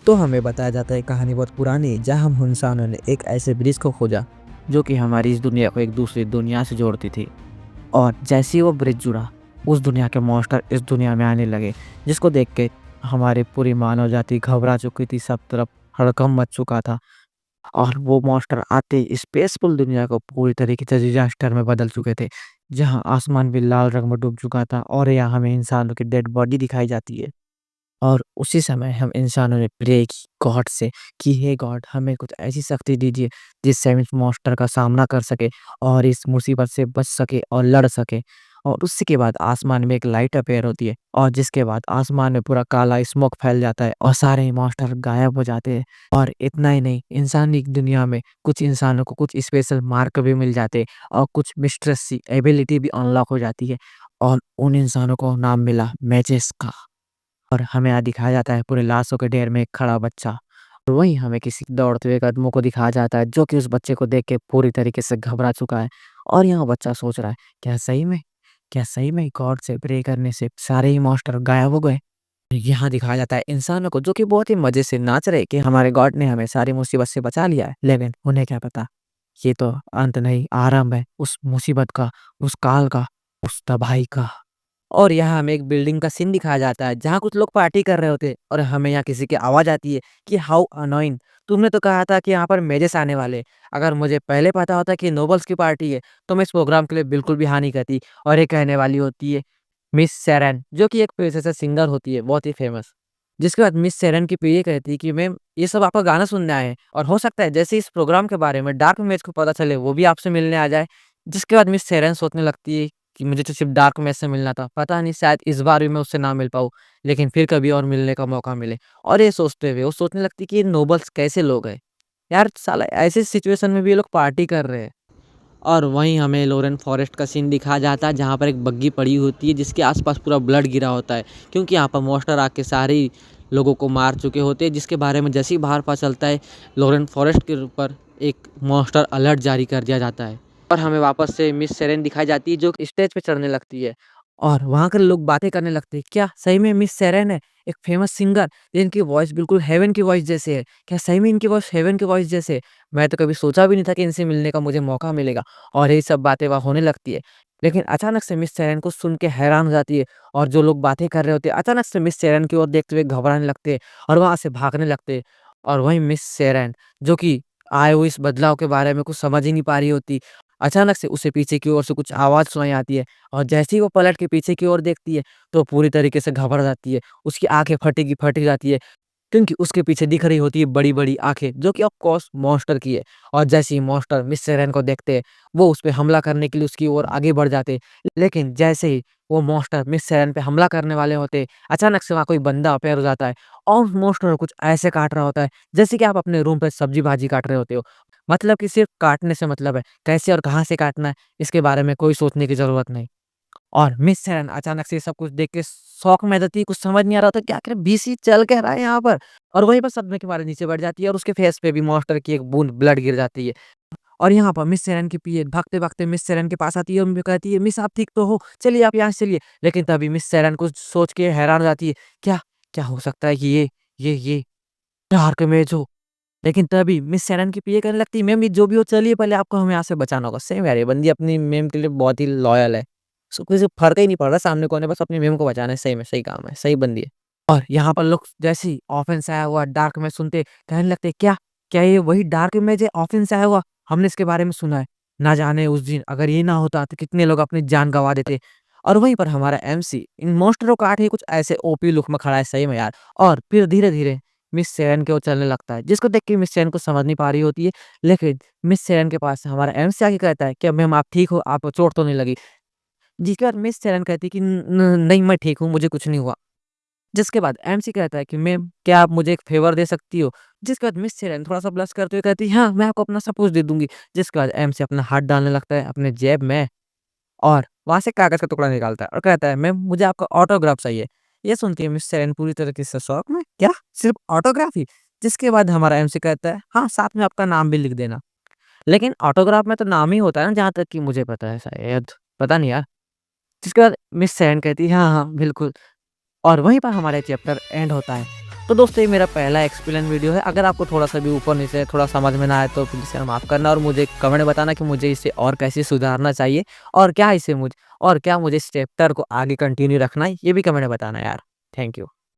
तो हमें बताया जाता है कहानी बहुत पुरानी, जहाँ हम इंसानों ने एक ऐसे ब्रिज को खोजा जो कि हमारी इस दुनिया को एक दूसरी दुनिया से जोड़ती थी। और जैसे ही वो ब्रिज जुड़ा, उस दुनिया के मॉन्स्टर इस दुनिया में आने लगे, जिसको देख के हमारी पूरी मानव जाति घबरा चुकी थी। सब तरफ हड़कंप मच चुका था। और वो मॉन्स्टर आते ही इस पीसफुल दुनिया को पूरी तरीके से डिजास्टर में बदल चुके थे, जहाँ आसमान भी लाल रंग में डूब चुका था और यहाँ हमें इंसानों की डेड बॉडी दिखाई जाती है। और उसी समय हम इंसानों ने प्रे की गॉड से कि हे गॉड, हमें कुछ ऐसी शक्ति दीजिए जिससे हम इस मॉन्स्टर का सामना कर सके और इस मुसीबत से बच सके और लड़ सके। और उसी के बाद आसमान में एक लाइट अपेयर होती है और जिसके बाद आसमान में पूरा काला स्मोक फैल जाता है और सारे मॉन्स्टर गायब हो जाते हैं। और इतना ही नहीं, इंसानी दुनिया में कुछ इंसानों को कुछ स्पेशल मार्क भी मिल जाते हैं और कुछ मिस्ट्रेस सी एबिलिटी भी अनलॉक हो जाती है। और उन इंसानों को नाम मिला मैजेस का। और हमें यहाँ दिखाया जाता है पूरे लाशों के ढेर में एक खड़ा बच्चा। और वहीं हमें किसी दौड़ते हुए कदमों को दिखाया जाता है जो कि उस बच्चे को देख के पूरी तरीके से घबरा चुका है। और यहाँ बच्चा सोच रहा है, क्या सही में गॉड से प्रे करने से सारे ही मॉन्स्टर गायब हो गए। यहाँ दिखाया जाता है इंसानों को जो कि बहुत ही मजे से नाच रहे कि हमारे गॉड ने हमें सारी मुसीबत से बचा लिया है। लेकिन उन्हें क्या पता, ये तो अंत नहीं, आरंभ है उस मुसीबत का, उस काल का, उस तबाही का। और यहाँ हमें एक बिल्डिंग का सीन दिखाया जाता है जहाँ कुछ लोग पार्टी कर रहे होते हैं और हमें यहाँ किसी की आवाज़ आती है कि हाउ अनोइंग, तुमने तो कहा था कि यहाँ पर मेजेस आने वाले हैं। अगर मुझे पहले पता होता कि नोबल्स की पार्टी है तो मैं इस प्रोग्राम के लिए बिल्कुल भी हाँ नहीं करती। और ये कहने वाली होती है मिस सेरेन, जो कि एक पेशे से सिंगर होती है, बहुत ही फेमस। जिसके बाद मिस सेरेन की ये कहती है कि मैम, ये सब आपका गाना सुनने आए हैं और हो सकता है जैसे इस प्रोग्राम के बारे में डार्क मैच को पता चले वो भी आपसे मिलने आ जाए। जिसके बाद मिस सेरेन सोचने लगती है कि मुझे तो सिर्फ डार्क मैच से मिलना था, पता नहीं शायद इस बार भी मैं उससे ना मिल पाऊँ, लेकिन फिर कभी और मिलने का मौका मिले। और ये सोचते हुए वो सोचने लगती है कि ये नोबल्स कैसे लोग हैं यार, साला ऐसे सिचुएशन में भी ये लोग पार्टी कर रहे हैं। और वहीं हमें लोरेन फॉरेस्ट का सीन दिखाया जाता है जहाँ पर एक बग्गी पड़ी होती है जिसके आसपास पूरा ब्लड गिरा होता है, क्योंकि यहाँ पर मॉन्स्टर आके सारे ही लोगों को मार चुके होते हैं। जिसके बारे में जैसे ही बाहर पता चलता है, लोरेन फॉरेस्ट के ऊपर एक मॉन्स्टर अलर्ट जारी कर दिया जाता है। और हमें वापस से मिस सेरेन दिखाई जाती है जो स्टेज पे चढ़ने लगती है और वहाँ के लोग बातें करने लगते हैं, क्या सही में मिस सेरेन है, एक फेमस सिंगर जिनकी वॉइस बिल्कुल हेवन की वॉइस जैसे है, क्या सही में इनकी वॉइस हेवन की वॉइस जैसे है? मैं तो कभी सोचा भी नहीं था कि इनसे मिलने का मुझे मौका मिलेगा। और यही सब बातें वहाँ होने लगती है। लेकिन अचानक से मिस सेरेन को सुन के हैरान हो जाती है और जो लोग बातें कर रहे होते हैं अचानक से मिस सेरेन की ओर देखते हुए घबराने लगते हैं और वहाँ से भागने लगते हैं। और वहीं मिस सेरेन, जो कि आए हुए इस बदलाव के बारे में कुछ समझ ही नहीं पा रही होती, अचानक से उसे पीछे की ओर से कुछ आवाज़ सुनाई आती है और जैसे ही वो पलट के पीछे की ओर देखती है, तो पूरी तरीके से घबरा जाती है। उसकी आँखें फटी की फटी जाती है, क्योंकि उसके पीछे दिख रही होती है बड़ी-बड़ी आँखें, जो कि ऑफ कोर्स मॉन्स्टर की है। और जैसे ही मॉन्स्टर मिस सेरेन को देखते हैं, वो उस पे हमला करने के लिए उसकी ओर आगे बढ़ जाते हैं। लेकिन जैसे ही वो मॉन्स्टर मिस सेरेन पे हमला करने वाले होते हैं, अचानक से वहाँ कोई बंदा अपीयर हो जाता है और उस मॉन्स्टर को कुछ ऐसे काट रहा होता है, जैसे कि आप अपने रूम पे सब्जी-भाजी काट रहे होते हो। मतलब कि सिर्फ़ काटने से मतलब है, कैसे और कहाँ से काटना है, इसके बारे में कोई सोचने की ज़रूरत नहीं। और मिस सेरेन अचानक से ये सब कुछ देख के शॉक में आ जाती है, कुछ समझ नहीं आ रहा होता कि आखिर बीसी चल क्या रहा है यहाँ पर? और वहीं पर सदमे के मारे नीचे बैठ जाती है और उसके फेस पे भी मॉन्स्टर की एक बूँद ब्लड गिर जाती है। और यहाँ पर मिस सेरेन की पीए भागते-भागते मिस सेरेन के पास आती है और कहती है, "मिस आप ठीक तो हो? चलिए आप यहाँ से चलिए।" लेकिन तभी मिस सेरेन कुछ सोच के हैरान हो जाती है, क्या क्या हो सकता है कि ये डार्क इमेज हो? लेकिन तभी मिस सेरेन की पीए कहने लगती है, "मैम ये जो भी हो चलिए, पहले आपको हमें यहाँ से बचाना होगा।" सेम यार, ये बंदी अपनी मेम के लिए बहुत ही लॉयल है। उसको किसी फ़र्क ही नहीं पड़ रहा सामने कौन है, बस अपनी मेम को बचाना है। सही में सही काम है, सही बंदी है। और यहाँ पर लोग जैसे ही ऑफेन से आया हुआ डार्क इमेज सुनते, कहने लगते, "क्या? क्या ये वही डार्क इमेज है ऑफेन से आया हुआ? हमने इसके बारे में सुना है। ना जाने उस दिन अगर ये ना होता तो कितने लोग अपनी जान गँवा देते।" और वहीं पर हमारा एमसी इन मॉन्स्टरों को काट के कुछ ऐसे ओपी लुक में खड़ा है सही में यार। और फिर धीरे-धीरे मिस सेरेन की ओर चलने लगता है, जिसको देख के मिस सेरेन कुछ समझ नहीं पा रही होती है। लेकिन मिस सेरेन के पास हमारा एमसी आके कहता है, "क्या मैम आप ठीक हो? आपको चोट तो नहीं लगी?" जिसके बाद मिस सेरेन कहती है कि नहीं मैं ठीक हूँ, मुझे कुछ नहीं हुआ।" जिसके बाद एमसी कहता है कि मैम क्या आप मुझे एक फ़ेवर दे सकती हो? जिसके बाद मिस सेरेन थोड़ा-सा ब्लश करते हुए कहती है, "हाँ, मैं आपको अपना सब कुछ दे दूँगी।" जिसके बाद एमसी अपना हाथ डालने लगता है अपने जेब में और वहाँ से कागज़ का टुकड़ा निकालता है और कहता है, "मैम मुझे आपका ऑटोग्राफ चाहिए।" ये सुनती है मिस सेरेन पूरी तरीके से शॉक में, "क्या? सिर्फ़ ऑटोग्राफ ही?" जिसके बाद हमारा एमसी कहता है, "हाँ, साथ में आपका नाम भी लिख देना।" लेकिन ऑटोग्राफ में तो नाम ही होता है ना, जहाँ तक कि मुझे पता है शायद, पता नहीं यार। जिसके बाद मिस सेरेन कहती है, "हाँ, हाँ, बिल्कुल।" और वहीं पर हमारा चैप्टर एंड होता है। तो दोस्तों ये मेरा पहला एक्सप्लेन वीडियो है। अगर आपको थोड़ा-सा भी ऊपर नीचे थोड़ा समझ में ना आए तो प्लीज़ यार माफ़ करना और मुझे कमेंट में बताना कि मुझे इसे और कैसे सुधारना चाहिए और क्या मुझे इस चैप्टर को आगे कंटिन्यू रखना है, ये भी कमेंट में बताना यार। Thank you.